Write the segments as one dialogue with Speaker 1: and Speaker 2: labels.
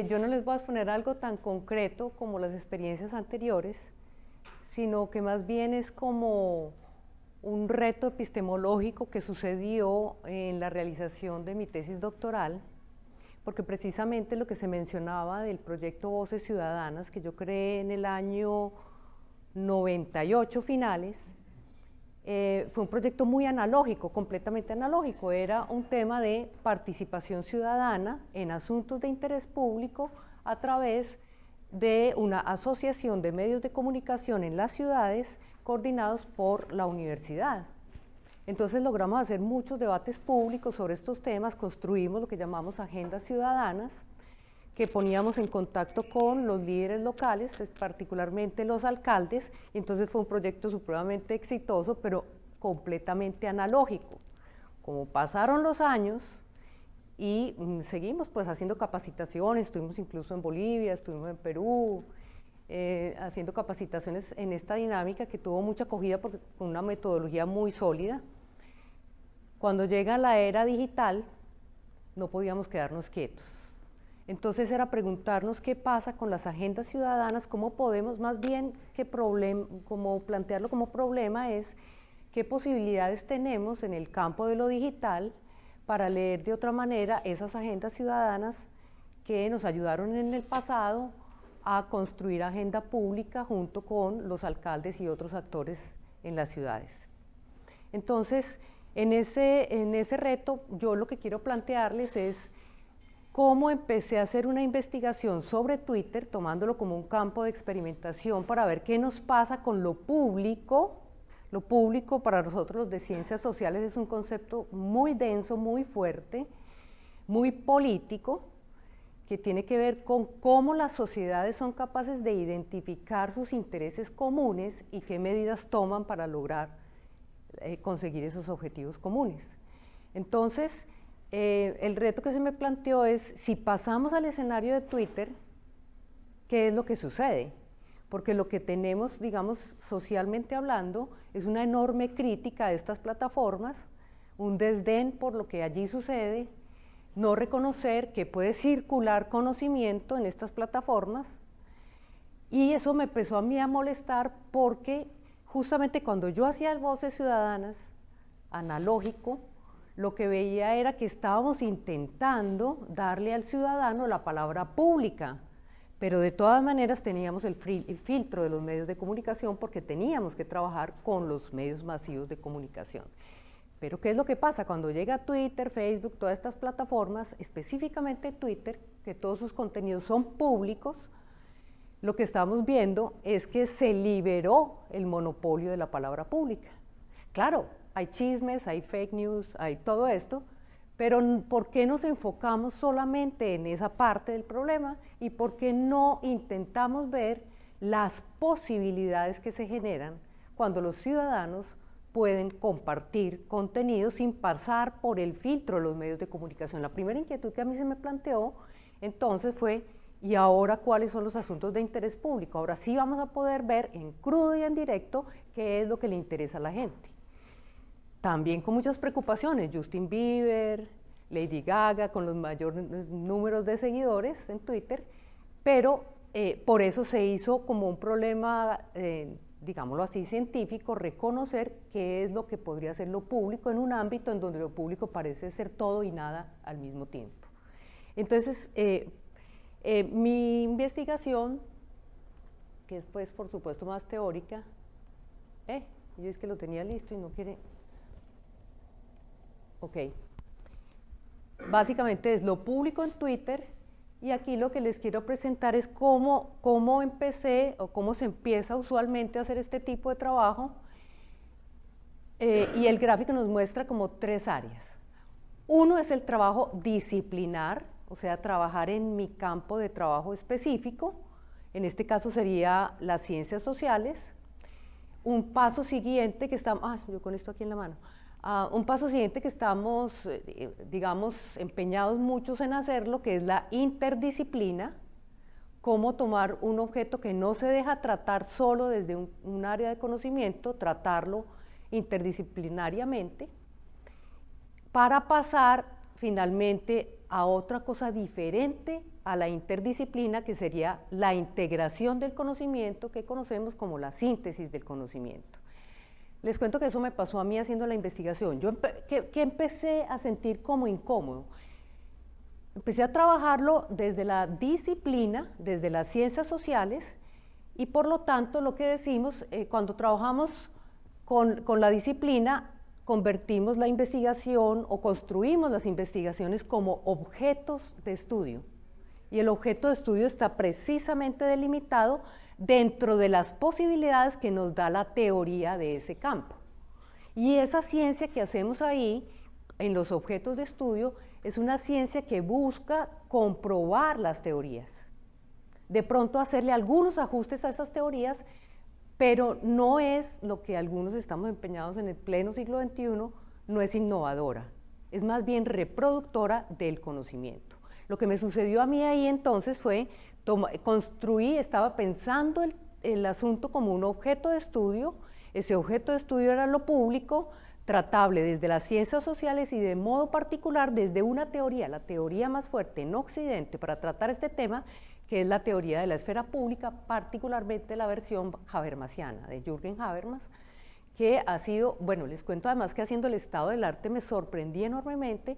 Speaker 1: Yo no les voy a exponer algo tan concreto como las experiencias anteriores, sino que más bien es como un reto epistemológico que sucedió en la realización de mi tesis doctoral, porque precisamente lo que se mencionaba del proyecto Voces Ciudadanas, que yo creé en el año 98 finales, fue un proyecto muy analógico, completamente analógico. Era un tema de participación ciudadana en asuntos de interés público a través de una asociación de medios de comunicación en las ciudades coordinados por la universidad. Entonces logramos hacer muchos debates públicos sobre estos temas, construimos lo que llamamos agendas ciudadanas, que poníamos en contacto con los líderes locales, particularmente los alcaldes, y entonces fue un proyecto supremamente exitoso, pero completamente analógico. Como pasaron los años y seguimos pues haciendo capacitaciones, estuvimos incluso en Bolivia, estuvimos en Perú, haciendo capacitaciones en esta dinámica que tuvo mucha acogida con una metodología muy sólida. Cuando llega la era digital, no podíamos quedarnos quietos. Entonces era preguntarnos qué pasa con las agendas ciudadanas, cómo podemos, más bien que como plantearlo como problema es qué posibilidades tenemos en el campo de lo digital para leer de otra manera esas agendas ciudadanas que nos ayudaron en el pasado a construir agenda pública junto con los alcaldes y otros actores en las ciudades. Entonces, en ese reto, yo lo que quiero plantearles es cómo empecé a hacer una investigación sobre Twitter, tomándolo como un campo de experimentación para ver qué nos pasa con lo público. Lo público para nosotros los de ciencias sociales es un concepto muy denso, muy fuerte, muy político, que tiene que ver con cómo las sociedades son capaces de identificar sus intereses comunes y qué medidas toman para lograr conseguir esos objetivos comunes. Entonces, el reto que se me planteó es, si pasamos al escenario de Twitter, ¿qué es lo que sucede? Porque lo que tenemos, digamos, socialmente hablando, es una enorme crítica a estas plataformas, un desdén por lo que allí sucede, no reconocer que puede circular conocimiento en estas plataformas, y eso me empezó a mí a molestar porque justamente cuando yo hacía el Voces Ciudadanas, analógico, lo que veía era que estábamos intentando darle al ciudadano la palabra pública, pero de todas maneras teníamos el filtro de los medios de comunicación porque teníamos que trabajar con los medios masivos de comunicación. Pero ¿qué es lo que pasa? Cuando llega Twitter, Facebook, todas estas plataformas, específicamente Twitter, que todos sus contenidos son públicos, lo que estamos viendo es que se liberó el monopolio de la palabra pública. Claro, hay chismes, hay fake news, hay todo esto, pero ¿por qué nos enfocamos solamente en esa parte del problema y por qué no intentamos ver las posibilidades que se generan cuando los ciudadanos pueden compartir contenido sin pasar por el filtro de los medios de comunicación? La primera inquietud que a mí se me planteó entonces fue, ¿y ahora cuáles son los asuntos de interés público? Ahora sí vamos a poder ver en crudo y en directo qué es lo que le interesa a la gente. También con muchas preocupaciones, Justin Bieber, Lady Gaga, con los mayores números de seguidores en Twitter, pero por eso se hizo como un problema, digámoslo así, científico, reconocer qué es lo que podría ser lo público en un ámbito en donde lo público parece ser todo y nada al mismo tiempo. Entonces, mi investigación, que es pues por supuesto más teórica, yo es que lo tenía listo y no quiere... Ok, básicamente es lo público en Twitter, y aquí lo que les quiero presentar es cómo empecé o cómo se empieza usualmente a hacer este tipo de trabajo, y el gráfico nos muestra como tres áreas. Uno es el trabajo disciplinar, o sea, trabajar en mi campo de trabajo específico, en este caso sería las ciencias sociales. Un paso siguiente que estamos, yo con esto aquí en la mano, un paso siguiente que estamos, digamos, empeñados muchos en hacerlo, que es la interdisciplina, cómo tomar un objeto que no se deja tratar solo desde un área de conocimiento, tratarlo interdisciplinariamente, para pasar finalmente a otra cosa diferente a la interdisciplina, que sería la integración del conocimiento que conocemos como la síntesis del conocimiento. Les cuento que eso me pasó a mí haciendo la investigación. Yo empecé a sentir como incómodo. Empecé a trabajarlo desde la disciplina, desde las ciencias sociales, y por lo tanto lo que decimos, cuando trabajamos con la disciplina, convertimos la investigación o construimos las investigaciones como objetos de estudio. Y el objeto de estudio está precisamente delimitado dentro de las posibilidades que nos da la teoría de ese campo. Y esa ciencia que hacemos ahí, en los objetos de estudio, es una ciencia que busca comprobar las teorías. De pronto hacerle algunos ajustes a esas teorías, pero no es lo que algunos estamos empeñados en el pleno siglo XXI, no es innovadora, es más bien reproductora del conocimiento. Lo que me sucedió a mí ahí entonces fue, estaba pensando el asunto como un objeto de estudio, ese objeto de estudio era lo público, tratable desde las ciencias sociales y de modo particular desde una teoría, la teoría más fuerte en Occidente para tratar este tema, que es la teoría de la esfera pública, particularmente la versión habermasiana de Jürgen Habermas, que ha sido, bueno, les cuento además que haciendo el estado del arte me sorprendí enormemente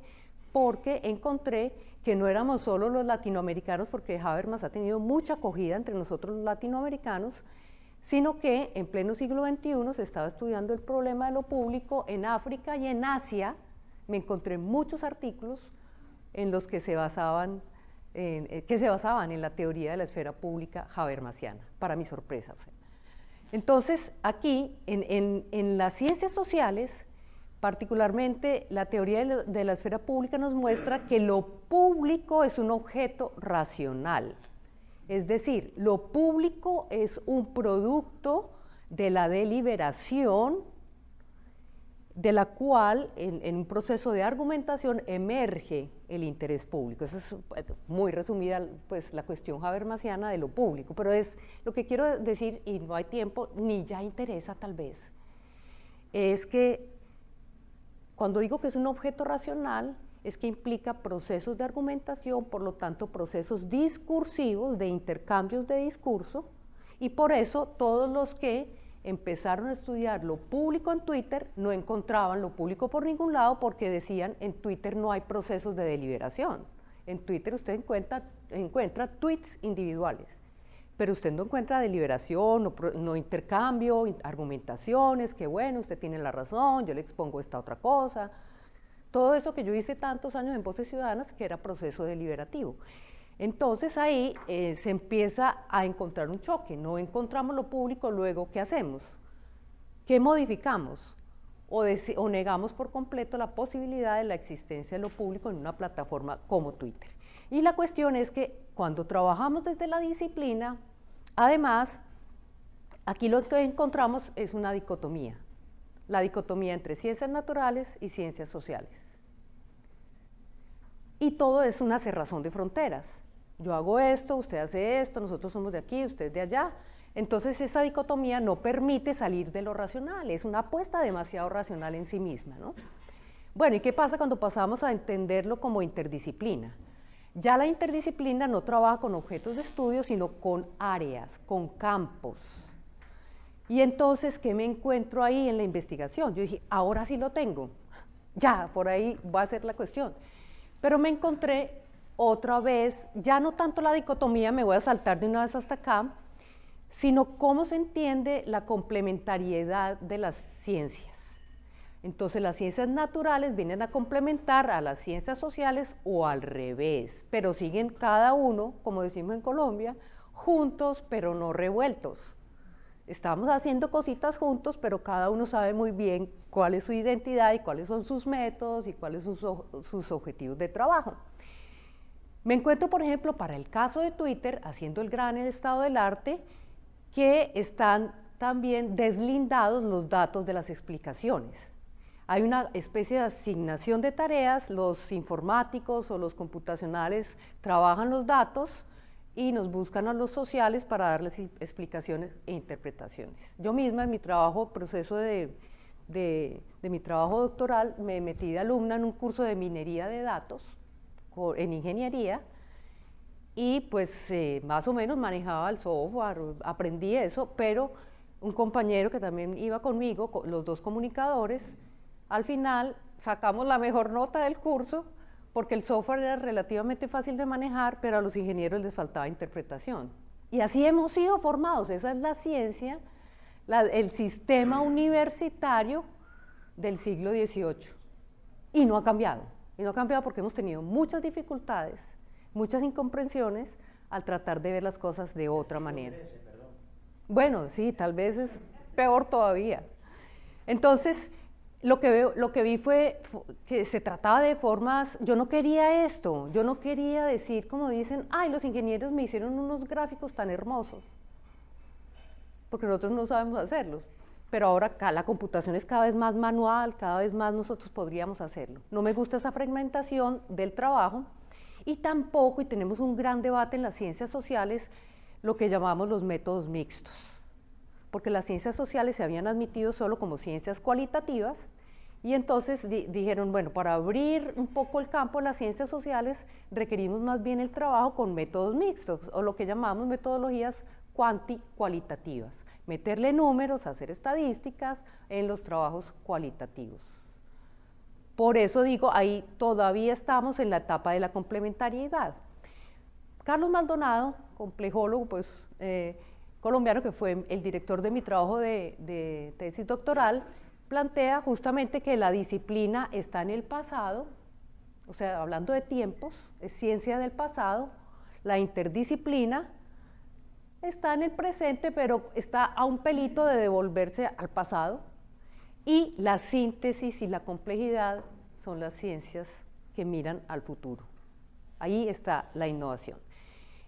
Speaker 1: porque encontré que no éramos solo los latinoamericanos, porque Habermas ha tenido mucha acogida entre nosotros los latinoamericanos, sino que en pleno siglo XXI se estaba estudiando el problema de lo público en África y en Asia. Me encontré muchos artículos en los que se basaban en la teoría de la esfera pública habermasiana, para mi sorpresa. O sea. Entonces, aquí, en las ciencias sociales, particularmente la teoría de la esfera pública nos muestra que lo público es un objeto racional. Es decir, lo público es un producto de la deliberación, de la cual en un proceso de argumentación emerge el interés público. Eso es muy resumida pues, la cuestión habermasiana de lo público, pero es lo que quiero decir, y no hay tiempo, ni ya interesa tal vez, es que cuando digo que es un objeto racional, es que implica procesos de argumentación, por lo tanto procesos discursivos, de intercambios de discurso, y por eso todos los que empezaron a estudiar lo público en Twitter no encontraban lo público por ningún lado porque decían en Twitter no hay procesos de deliberación. En Twitter usted encuentra tweets individuales, pero usted no encuentra deliberación, no intercambio, argumentaciones, que bueno, usted tiene la razón, yo le expongo esta otra cosa. Todo eso que yo hice tantos años en Voces Ciudadanas, que era proceso deliberativo. Entonces ahí se empieza a encontrar un choque, no encontramos lo público, luego ¿qué hacemos? ¿Qué modificamos? O negamos por completo la posibilidad de la existencia de lo público en una plataforma como Twitter. Y la cuestión es que cuando trabajamos desde la disciplina, además, aquí lo que encontramos es una dicotomía, la dicotomía entre ciencias naturales y ciencias sociales. Y todo es una cerrazón de fronteras. Yo hago esto, usted hace esto, nosotros somos de aquí, usted de allá. Entonces esa dicotomía no permite salir de lo racional, es una apuesta demasiado racional en sí misma, ¿no? Bueno, ¿y qué pasa cuando pasamos a entenderlo como interdisciplina? Ya la interdisciplina no trabaja con objetos de estudio, sino con áreas, con campos. Y entonces, ¿qué me encuentro ahí en la investigación? Yo dije, ahora sí lo tengo, ya, por ahí va a ser la cuestión. Pero me encontré otra vez, ya no tanto la dicotomía, me voy a saltar de una vez hasta acá, sino cómo se entiende la complementariedad de las ciencias. Entonces las ciencias naturales vienen a complementar a las ciencias sociales o al revés, pero siguen cada uno, como decimos en Colombia, juntos pero no revueltos. Estamos haciendo cositas juntos, pero cada uno sabe muy bien cuál es su identidad y cuáles son sus métodos y cuáles son sus objetivos de trabajo. Me encuentro, por ejemplo, para el caso de Twitter, haciendo el gran estado del arte, que están también deslindados los datos de las explicaciones. Hay una especie de asignación de tareas, los informáticos o los computacionales trabajan los datos y nos buscan a los sociales para darles explicaciones e interpretaciones. Yo misma en mi trabajo, proceso de mi trabajo doctoral, me metí de alumna en un curso de minería de datos en ingeniería y pues más o menos manejaba el software, aprendí eso, pero un compañero que también iba conmigo, los dos comunicadores, al final sacamos la mejor nota del curso porque el software era relativamente fácil de manejar, pero a los ingenieros les faltaba interpretación. Y así hemos sido formados, esa es la ciencia, el sistema universitario del siglo XVIII. Y no ha cambiado. Y no ha cambiado porque hemos tenido muchas dificultades, muchas incomprensiones al tratar de ver las cosas de otra manera. Bueno, sí, tal vez es peor todavía. Entonces, lo que vi fue que se trataba de formas, yo no quería esto, yo no quería decir como dicen, ay, los ingenieros me hicieron unos gráficos tan hermosos, porque nosotros no sabemos hacerlos. Pero ahora la computación es cada vez más manual, cada vez más nosotros podríamos hacerlo. No me gusta esa fragmentación del trabajo y tampoco, y tenemos un gran debate en las ciencias sociales, lo que llamamos los métodos mixtos, porque las ciencias sociales se habían admitido solo como ciencias cualitativas y entonces dijeron, bueno, para abrir un poco el campo de las ciencias sociales requerimos más bien el trabajo con métodos mixtos o lo que llamamos metodologías cuantitativas. Meterle números, hacer estadísticas en los trabajos cualitativos. Por eso digo, ahí todavía estamos en la etapa de la complementariedad. Carlos Maldonado, complejólogo pues, colombiano, que fue el director de mi trabajo de tesis doctoral, plantea justamente que la disciplina está en el pasado, o sea, hablando de tiempos, es ciencia del pasado, la interdisciplina está en el presente, pero está a un pelito de devolverse al pasado, y la síntesis y la complejidad son las ciencias que miran al futuro. Ahí está la innovación.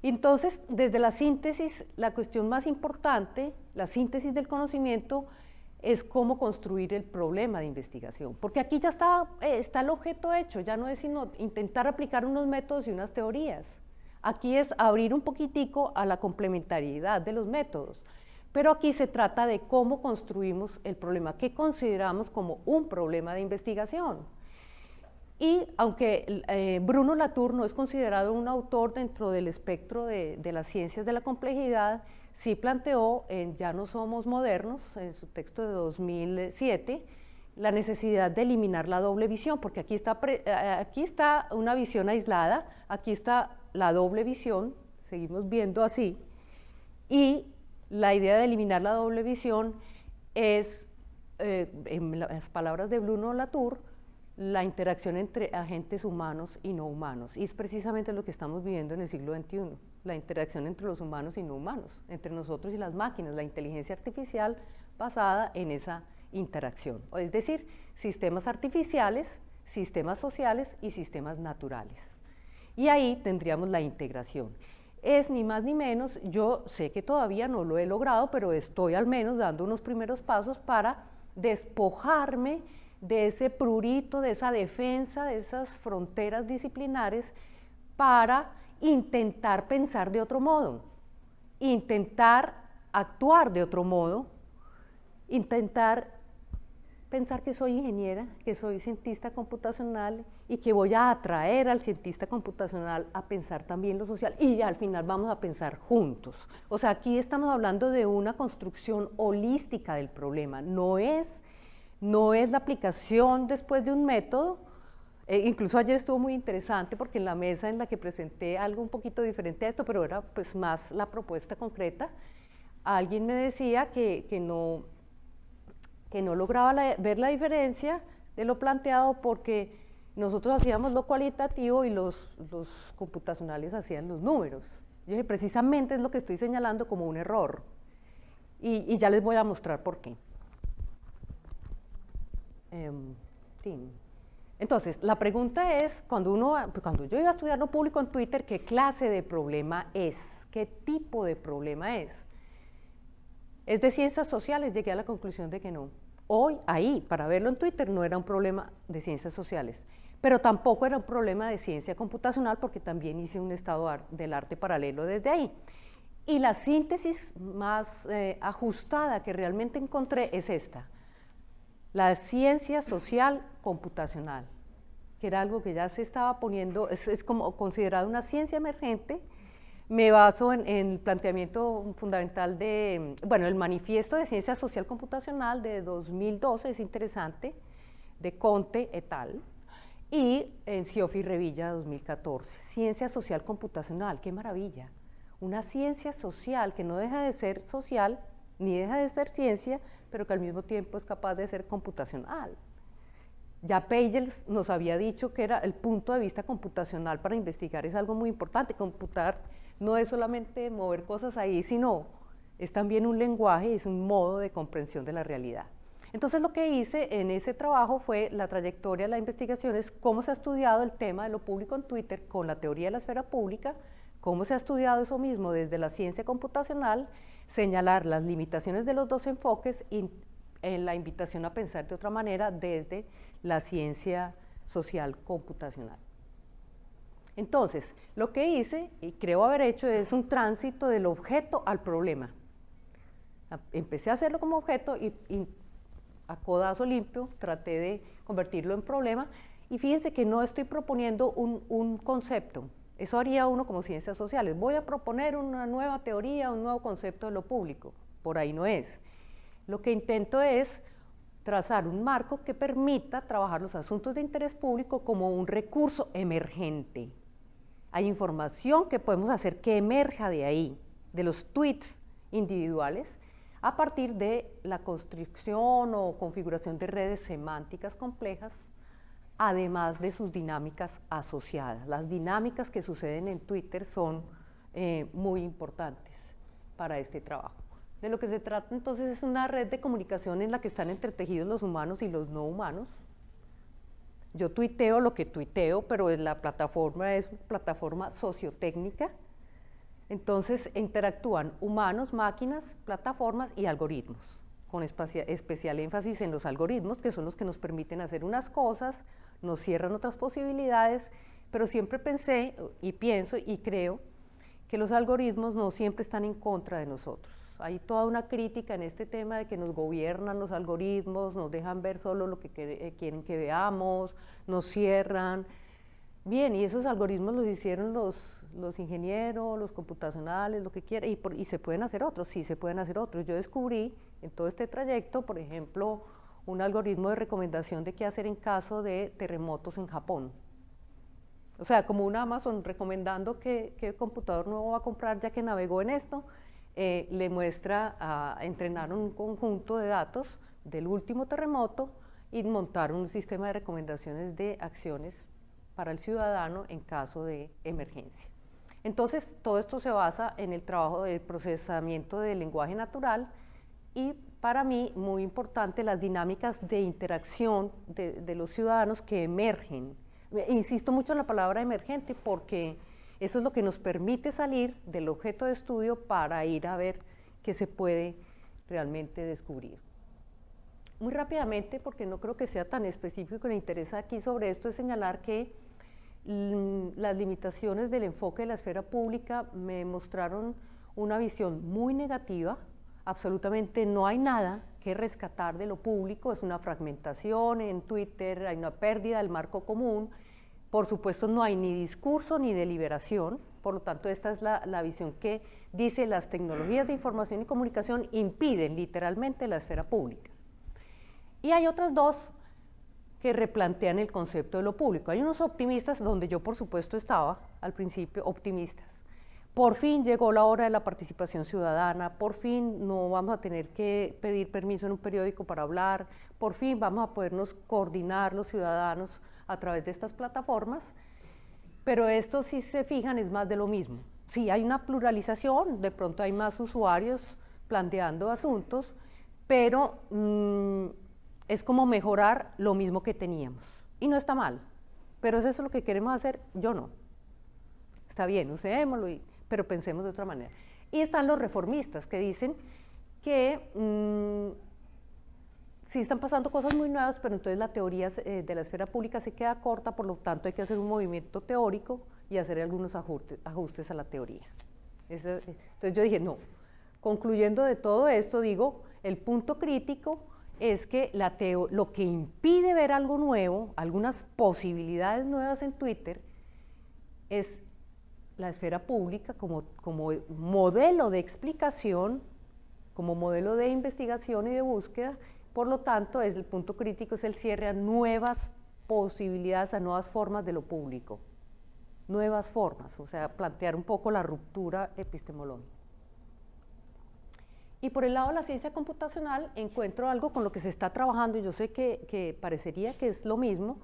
Speaker 1: Entonces, desde la síntesis, la cuestión más importante, la síntesis del conocimiento, es cómo construir el problema de investigación, porque aquí ya está el objeto hecho, ya no es sino intentar aplicar unos métodos y unas teorías. Aquí es abrir un poquitico a la complementariedad de los métodos, pero aquí se trata de cómo construimos el problema, qué consideramos como un problema de investigación. Y aunque Bruno Latour no es considerado un autor dentro del espectro de las ciencias de la complejidad, sí planteó en Ya no somos modernos, en su texto de 2007, la necesidad de eliminar la doble visión, porque aquí está una visión aislada, aquí está la doble visión, seguimos viendo así, y la idea de eliminar la doble visión es, en las palabras de Bruno Latour, la interacción entre agentes humanos y no humanos, y es precisamente lo que estamos viviendo en el siglo XXI, la interacción entre los humanos y no humanos, entre nosotros y las máquinas, la inteligencia artificial basada en esa interacción, es decir, sistemas artificiales, sistemas sociales y sistemas naturales. Y ahí tendríamos la integración. Es ni más ni menos, yo sé que todavía no lo he logrado, pero estoy al menos dando unos primeros pasos para despojarme de ese prurito, de esa defensa, de esas fronteras disciplinares, para intentar pensar de otro modo, intentar actuar de otro modo, intentar pensar que soy ingeniera, que soy cientista computacional y que voy a atraer al cientista computacional a pensar también lo social y al final vamos a pensar juntos. O sea, aquí estamos hablando de una construcción holística del problema, no es la aplicación después de un método. Incluso ayer estuvo muy interesante porque en la mesa en la que presenté algo un poquito diferente a esto, pero era pues más la propuesta concreta, alguien me decía que no lograba ver la diferencia de lo planteado porque nosotros hacíamos lo cualitativo y los computacionales hacían los números. Yo dije, precisamente es lo que estoy señalando como un error y ya les voy a mostrar por qué. Entonces, la pregunta es, cuando yo iba a estudiar lo público en Twitter, ¿qué clase de problema es? ¿Qué tipo de problema es? ¿Es de ciencias sociales? Llegué a la conclusión de que no. Hoy, ahí, para verlo en Twitter, no era un problema de ciencias sociales, pero tampoco era un problema de ciencia computacional, porque también hice un estado del arte paralelo desde ahí. Y la síntesis más ajustada que realmente encontré es esta: la ciencia social computacional, que era algo que ya se estaba poniendo, es como considerado una ciencia emergente, Me baso en el planteamiento fundamental de, bueno, el Manifiesto de Ciencia Social Computacional de 2012, es interesante, de Conte et al., y en Ciofi Revilla 2014. Ciencia Social Computacional, qué maravilla. Una ciencia social que no deja de ser social, ni deja de ser ciencia, pero que al mismo tiempo es capaz de ser computacional. Ya Peijels nos había dicho que era el punto de vista computacional para investigar, es algo muy importante. Computar no es solamente mover cosas ahí, sino es también un lenguaje, es un modo de comprensión de la realidad. Entonces lo que hice en ese trabajo fue la trayectoria de la investigación, es cómo se ha estudiado el tema de lo público en Twitter con la teoría de la esfera pública, cómo se ha estudiado eso mismo desde la ciencia computacional, señalar las limitaciones de los dos enfoques y en la invitación a pensar de otra manera desde la ciencia social computacional. Entonces, lo que hice, y creo haber hecho, es un tránsito del objeto al problema. Empecé a hacerlo como objeto y a codazo limpio traté de convertirlo en problema, y fíjense que no estoy proponiendo un concepto, eso haría uno como ciencias sociales, voy a proponer una nueva teoría, un nuevo concepto de lo público, por ahí no es. Lo que intento es trazar un marco que permita trabajar los asuntos de interés público como un recurso emergente. Hay información que podemos hacer que emerja de ahí, de los tweets individuales, a partir de la construcción o configuración de redes semánticas complejas, además de sus dinámicas asociadas. Las dinámicas que suceden en Twitter son muy importantes para este trabajo. De lo que se trata entonces es una red de comunicación en la que están entretejidos los humanos y los no humanos. Yo tuiteo lo que tuiteo, pero la plataforma es una plataforma sociotécnica. Entonces interactúan humanos, máquinas, plataformas y algoritmos, con especial énfasis en los algoritmos, que son los que nos permiten hacer unas cosas, nos cierran otras posibilidades, pero siempre pensé y pienso y creo que los algoritmos no siempre están en contra de nosotros. Hay toda una crítica en este tema de que nos gobiernan los algoritmos, nos dejan ver solo lo que quieren que veamos, nos cierran. Bien, y esos algoritmos los hicieron los ingenieros, los computacionales, lo que quieran, y se pueden hacer otros, sí se pueden hacer otros. Yo descubrí en todo este trayecto, por ejemplo, un algoritmo de recomendación de qué hacer en caso de terremotos en Japón. O sea, como un Amazon recomendando qué computador nuevo va a comprar ya que navegó en esto, le muestra a entrenar un conjunto de datos del último terremoto y montar un sistema de recomendaciones de acciones para el ciudadano en caso de emergencia. Entonces, todo esto se basa en el trabajo del procesamiento del lenguaje natural y, para mí, muy importante, las dinámicas de interacción de los ciudadanos que emergen. Insisto mucho en la palabra emergente porque eso es lo que nos permite salir del objeto de estudio para ir a ver qué se puede realmente descubrir. Muy rápidamente, porque no creo que sea tan específico, me interesa aquí sobre esto, es señalar que las limitaciones del enfoque de la esfera pública me mostraron una visión muy negativa. Absolutamente no hay nada que rescatar de lo público, es una fragmentación en Twitter, hay una pérdida del marco común. Por supuesto no hay ni discurso ni deliberación, por lo tanto esta es la visión que dice las tecnologías de información y comunicación impiden literalmente la esfera pública. Y hay otras dos que replantean el concepto de lo público. Hay unos optimistas, donde yo por supuesto estaba al principio, optimistas. Por fin llegó la hora de la participación ciudadana, por fin no vamos a tener que pedir permiso en un periódico para hablar, por fin vamos a podernos coordinar los ciudadanos a través de estas plataformas, pero esto, si se fijan, es más de lo mismo. Sí, hay una pluralización, de pronto hay más usuarios planteando asuntos, pero es como mejorar lo mismo que teníamos, y no está mal, pero ¿es eso lo que queremos hacer? Yo no. Está bien, usémoslo, pero pensemos de otra manera. Y están los reformistas que dicen que sí están pasando cosas muy nuevas, pero entonces la teoría de la esfera pública se queda corta, por lo tanto hay que hacer un movimiento teórico y hacer algunos ajustes a la teoría. Entonces yo dije, no, concluyendo de todo esto, digo, el punto crítico es que lo que impide ver algo nuevo, algunas posibilidades nuevas en Twitter, es la esfera pública como modelo de explicación, como modelo de investigación y de búsqueda. Por lo tanto, el punto crítico es el cierre a nuevas posibilidades, a nuevas formas de lo público, nuevas formas, o sea, plantear un poco la ruptura epistemológica. Y por el lado de la ciencia computacional encuentro algo con lo que se está trabajando, y yo sé que parecería que es lo mismo.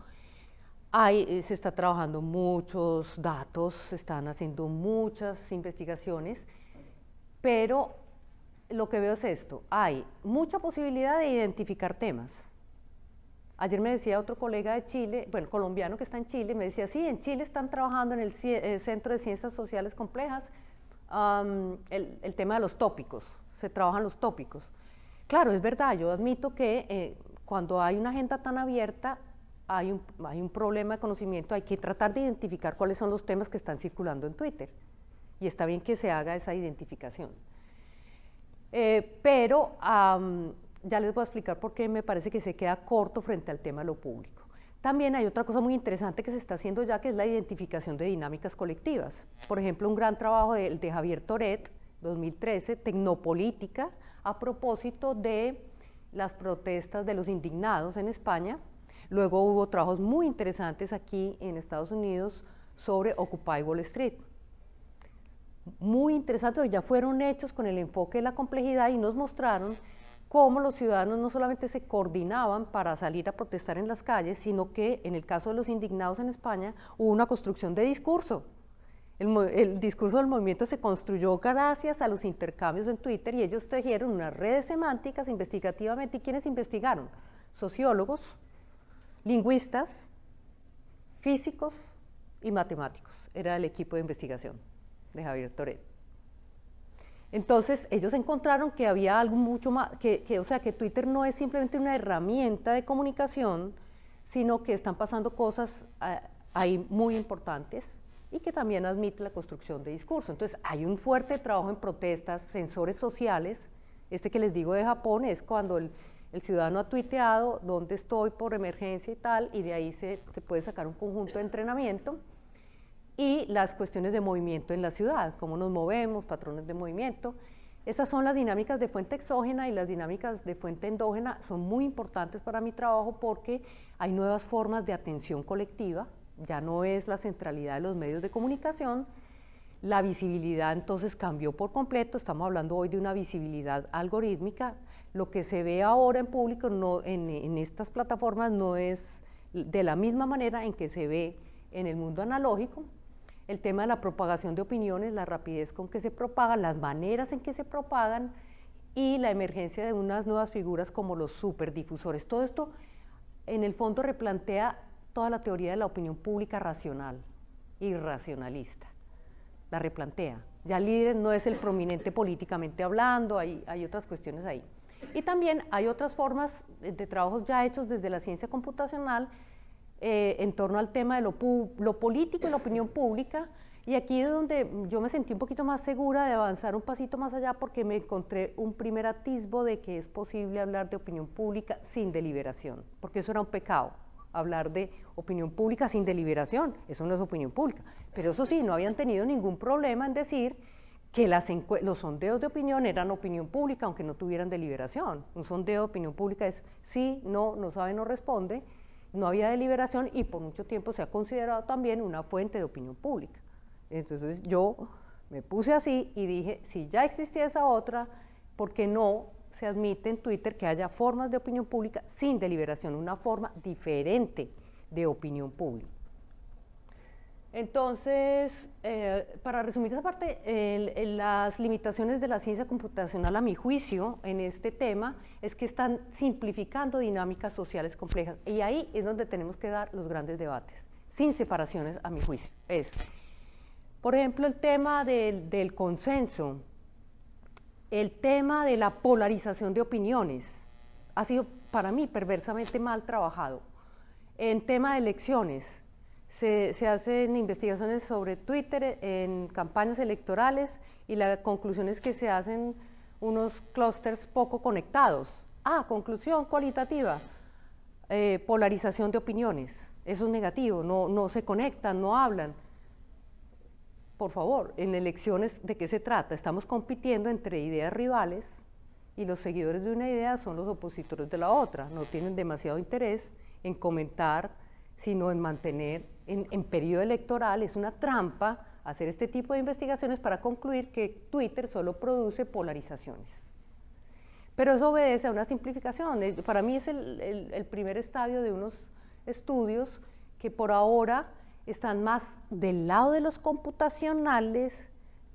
Speaker 1: Se está trabajando muchos datos, se están haciendo muchas investigaciones, pero lo que veo es esto: hay mucha posibilidad de identificar temas. Ayer me decía otro colega de Chile, bueno, colombiano que está en Chile, me decía, sí, en Chile están trabajando en el Centro de Ciencias Sociales Complejas el tema de los tópicos, se trabajan los tópicos. Claro, es verdad, yo admito que cuando hay una agenda tan abierta, hay un problema de conocimiento, hay que tratar de identificar cuáles son los temas que están circulando en Twitter, y está bien que se haga esa identificación. Pero ya les voy a explicar por qué me parece que se queda corto frente al tema de lo público. También hay otra cosa muy interesante que se está haciendo ya, que es la identificación de dinámicas colectivas. Por ejemplo, un gran trabajo de Javier Toret, 2013, Tecnopolítica, a propósito de las protestas de los indignados en España. Luego hubo trabajos muy interesantes aquí en Estados Unidos sobre Occupy Wall Street. Muy interesantes, ya fueron hechos con el enfoque de la complejidad y nos mostraron cómo los ciudadanos no solamente se coordinaban para salir a protestar en las calles, sino que en el caso de los indignados en España hubo una construcción de discurso. El discurso del movimiento se construyó gracias a los intercambios en Twitter, y ellos tejieron unas redes semánticas investigativamente. ¿Y quiénes investigaron? Sociólogos, lingüistas, físicos y matemáticos. Era el equipo de investigación de Javier Toret. Entonces, ellos encontraron que había algo mucho más, o sea, que Twitter no es simplemente una herramienta de comunicación, sino que están pasando cosas ahí muy importantes, y que también admite la construcción de discurso. Entonces, hay un fuerte trabajo en protestas, sensores sociales. Este que les digo de Japón es cuando el ciudadano ha tuiteado dónde estoy por emergencia y tal, y de ahí se puede sacar un conjunto de entrenamiento. Y las cuestiones de movimiento en la ciudad, cómo nos movemos, patrones de movimiento. Esas son las dinámicas de fuente exógena, y las dinámicas de fuente endógena son muy importantes para mi trabajo, porque hay nuevas formas de atención colectiva, ya no es la centralidad de los medios de comunicación. La visibilidad entonces cambió por completo, estamos hablando hoy de una visibilidad algorítmica. Lo que se ve ahora en público en estas plataformas no es de la misma manera en que se ve en el mundo analógico. El tema de la propagación de opiniones, la rapidez con que se propagan, las maneras en que se propagan, y la emergencia de unas nuevas figuras como los superdifusores. Todo esto en el fondo replantea toda la teoría de la opinión pública racional y racionalista. La replantea. Ya el líder no es el prominente políticamente hablando, hay otras cuestiones ahí. Y también hay otras formas de trabajos ya hechos desde la ciencia computacional en torno al tema de lo político y la opinión pública, y aquí es donde yo me sentí un poquito más segura de avanzar un pasito más allá, porque me encontré un primer atisbo de que es posible hablar de opinión pública sin deliberación, porque eso era un pecado, hablar de opinión pública sin deliberación, eso no es opinión pública. Pero eso sí, no habían tenido ningún problema en decir que los sondeos de opinión eran opinión pública, aunque no tuvieran deliberación. Un sondeo de opinión pública es sí, no sabe, no responde. No había deliberación, y por mucho tiempo se ha considerado también una fuente de opinión pública. Entonces yo me puse así y dije, si ya existía esa otra, ¿por qué no se admite en Twitter que haya formas de opinión pública sin deliberación, una forma diferente de opinión pública? Entonces, para resumir esa parte, las limitaciones de la ciencia computacional, a mi juicio, en este tema, es que están simplificando dinámicas sociales complejas, y ahí es donde tenemos que dar los grandes debates, sin separaciones, a mi juicio. Por ejemplo, el tema del consenso, el tema de la polarización de opiniones, ha sido para mí perversamente mal trabajado. En tema de elecciones, se hacen investigaciones sobre Twitter en campañas electorales, y la conclusión es que se hacen unos clústeres poco conectados. Conclusión cualitativa, polarización de opiniones, eso es negativo, no se conectan, no hablan. por favor, en elecciones, ¿de qué se trata? Estamos compitiendo entre ideas rivales y los seguidores de una idea son los opositores de la otra. No tienen demasiado interés en comentar, sino en mantener, en periodo electoral, es una trampa hacer este tipo de investigaciones para concluir que Twitter solo produce polarizaciones. Pero eso obedece a una simplificación. Para mí es el primer estadio de unos estudios que por ahora están más del lado de los computacionales,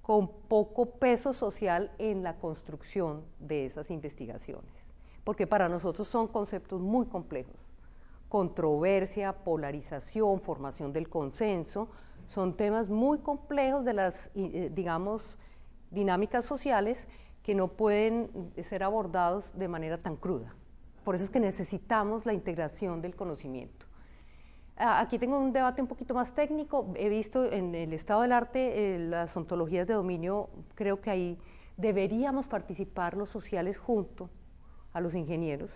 Speaker 1: con poco peso social en la construcción de esas investigaciones, porque para nosotros son conceptos muy complejos. Controversia, polarización, formación del consenso, son temas muy complejos de las, digamos, dinámicas sociales que no pueden ser abordados de manera tan cruda. Por eso es que necesitamos la integración del conocimiento. Aquí tengo un debate un poquito más técnico. He visto en el estado del arte las ontologías de dominio, creo que ahí deberíamos participar los sociales junto a los ingenieros,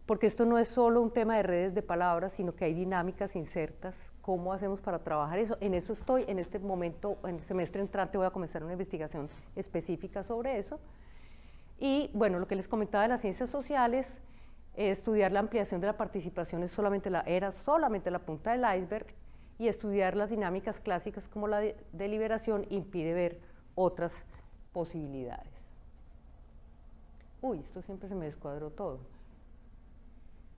Speaker 1: porque esto no es solo un tema de redes de palabras, sino que hay dinámicas insertas. ¿Cómo hacemos para trabajar eso? En eso estoy, en este momento, en el semestre entrante voy a comenzar una investigación específica sobre eso. Y bueno, lo que les comentaba de las ciencias sociales, estudiar la ampliación de la participación era solamente la punta del iceberg, y estudiar las dinámicas clásicas como la deliberación impide ver otras posibilidades. Uy, esto siempre se me descuadró todo.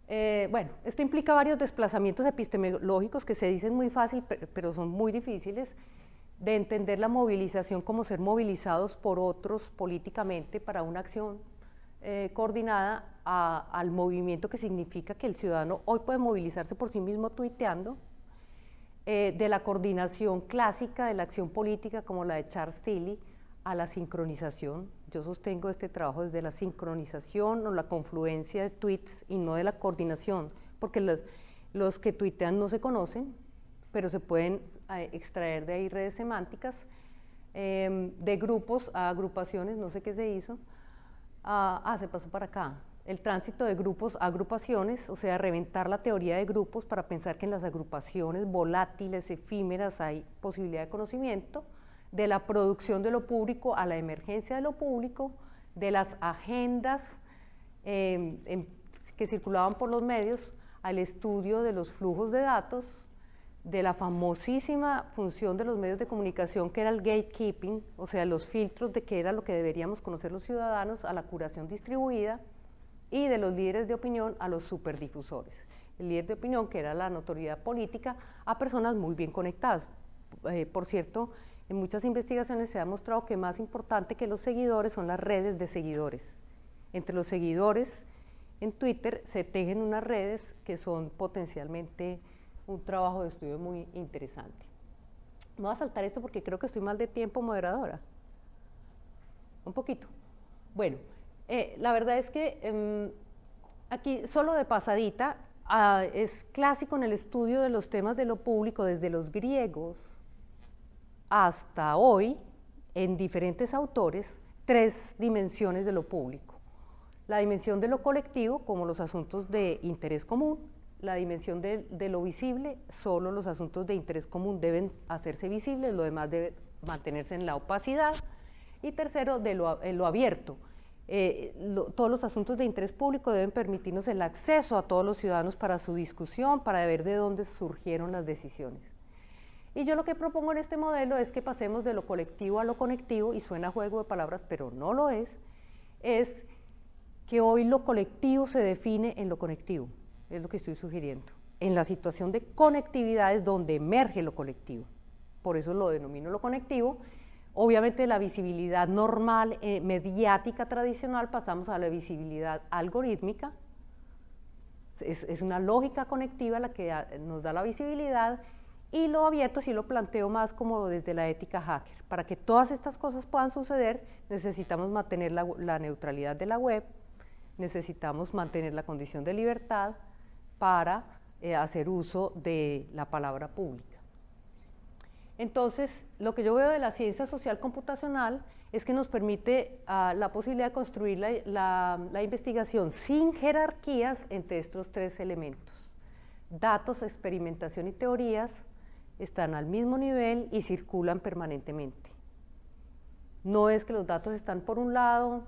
Speaker 1: Bueno, esto implica varios desplazamientos epistemológicos que se dicen muy fácil, pero son muy difíciles, de entender la movilización como ser movilizados por otros políticamente para una acción coordinada al movimiento que significa que el ciudadano hoy puede movilizarse por sí mismo tuiteando, de la coordinación clásica de la acción política como la de Charles Tilly a la sincronización. Yo sostengo este trabajo desde la sincronización o la confluencia de tweets y no de la coordinación, porque los que tuitean no se conocen, pero se pueden extraer de ahí redes semánticas, de grupos a agrupaciones, no sé qué se hizo. Se pasó para acá. El tránsito de grupos a agrupaciones, o sea, reventar la teoría de grupos para pensar que en las agrupaciones volátiles, efímeras, hay posibilidad de conocimiento, de la producción de lo público a la emergencia de lo público, de las agendas que circulaban por los medios al estudio de los flujos de datos, de la famosísima función de los medios de comunicación que era el gatekeeping, o sea, los filtros de qué era lo que deberíamos conocer los ciudadanos, a la curación distribuida, y de los líderes de opinión a los superdifusores. El líder de opinión, que era la notoriedad política, a personas muy bien conectadas. Por cierto, en muchas investigaciones se ha mostrado que más importante que los seguidores son las redes de seguidores. Entre los seguidores en Twitter se tejen unas redes que son potencialmente un trabajo de estudio muy interesante. Me voy a saltar esto porque creo que estoy mal de tiempo, moderadora. Un poquito. Bueno, la verdad es que aquí solo de pasadita, es clásico en el estudio de los temas de lo público desde los griegos hasta hoy, en diferentes autores, 3 dimensiones de lo público. La dimensión de lo colectivo, como los asuntos de interés común; la dimensión de lo visible, solo los asuntos de interés común deben hacerse visibles, lo demás debe mantenerse en la opacidad; y tercero, de lo abierto. Todos los asuntos de interés público deben permitirnos el acceso a todos los ciudadanos para su discusión, para ver de dónde surgieron las decisiones. Y yo lo que propongo en este modelo es que pasemos de lo colectivo a lo conectivo, y suena juego de palabras, pero no lo es que hoy lo colectivo se define en lo conectivo, es lo que estoy sugiriendo, en la situación de conectividad es donde emerge lo colectivo, por eso lo denomino lo conectivo. Obviamente de la visibilidad normal, mediática tradicional, pasamos a la visibilidad algorítmica. Es una lógica conectiva la que nos da la visibilidad, y lo abierto sí lo planteo más como desde la ética hacker. Para que todas estas cosas puedan suceder, necesitamos mantener la neutralidad de la web, necesitamos mantener la condición de libertad para hacer uso de la palabra pública. Entonces, lo que yo veo de la ciencia social computacional es que nos permite la posibilidad de construir la investigación sin jerarquías entre estos 3 elementos: datos, experimentación y teorías, están al mismo nivel y circulan permanentemente. No es que los datos están por un lado,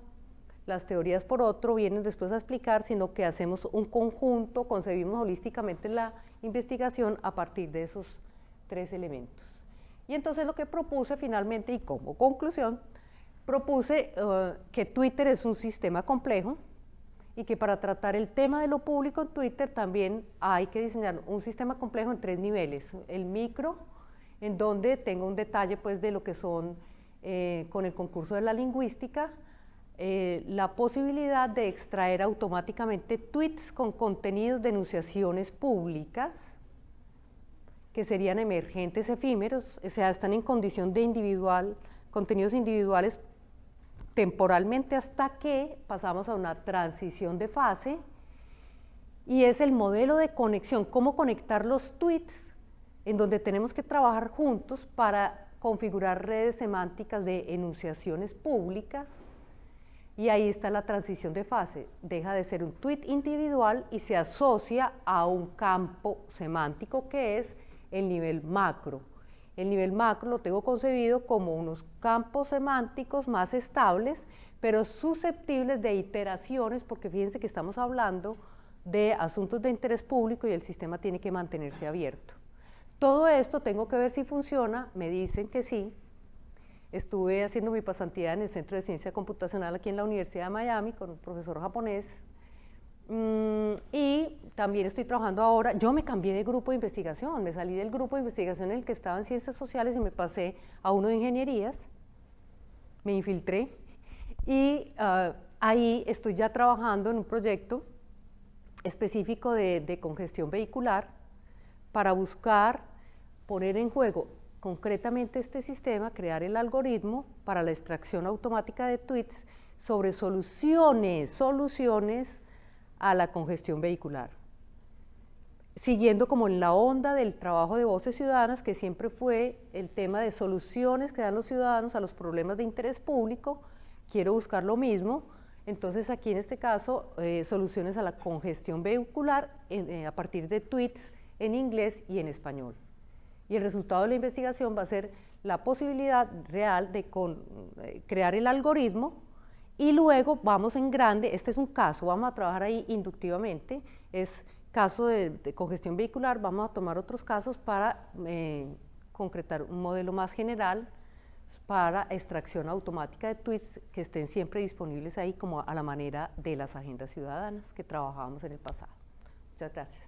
Speaker 1: las teorías por otro, vienen después a explicar, sino que hacemos un conjunto, concebimos holísticamente la investigación a partir de esos tres elementos. Y entonces lo que propuse finalmente, y como conclusión, propuse que Twitter es un sistema complejo y que para tratar el tema de lo público en Twitter también hay que diseñar un sistema complejo en tres niveles. El micro, en donde tengo un detalle pues, de lo que son, con el concurso de la lingüística, la posibilidad de extraer automáticamente tweets con contenidos de enunciaciones públicas, que serían emergentes efímeros, o sea, están en condición de contenidos individuales temporalmente hasta que pasamos a una transición de fase, y es el modelo de conexión, cómo conectar los tweets, en donde tenemos que trabajar juntos para configurar redes semánticas de enunciaciones públicas. Y ahí está la transición de fase, deja de ser un tweet individual y se asocia a un campo semántico que es el nivel macro. El nivel macro lo tengo concebido como unos campos semánticos más estables, pero susceptibles de iteraciones, porque fíjense que estamos hablando de asuntos de interés público y el sistema tiene que mantenerse abierto. Todo esto tengo que ver si funciona, me dicen que sí. Estuve haciendo mi pasantía en el Centro de Ciencia Computacional aquí en la Universidad de Miami con un profesor japonés, y también estoy trabajando ahora. Yo me cambié de grupo de investigación, me salí del grupo de investigación en el que estaba en Ciencias Sociales y me pasé a uno de Ingenierías, me infiltré y ahí estoy ya trabajando en un proyecto específico de congestión vehicular para buscar poner en juego concretamente este sistema, crear el algoritmo para la extracción automática de tweets sobre soluciones a la congestión vehicular, siguiendo como en la onda del trabajo de Voces Ciudadanas, que siempre fue el tema de soluciones que dan los ciudadanos a los problemas de interés público. Quiero buscar lo mismo, entonces aquí en este caso soluciones a la congestión vehicular a partir de tweets en inglés y en español. Y el resultado de la investigación va a ser la posibilidad real de crear el algoritmo, y luego vamos en grande. Este es un caso, vamos a trabajar ahí inductivamente, es caso de congestión vehicular, vamos a tomar otros casos para concretar un modelo más general para extracción automática de tweets que estén siempre disponibles ahí como a la manera de las agendas ciudadanas que trabajábamos en el pasado. Muchas gracias.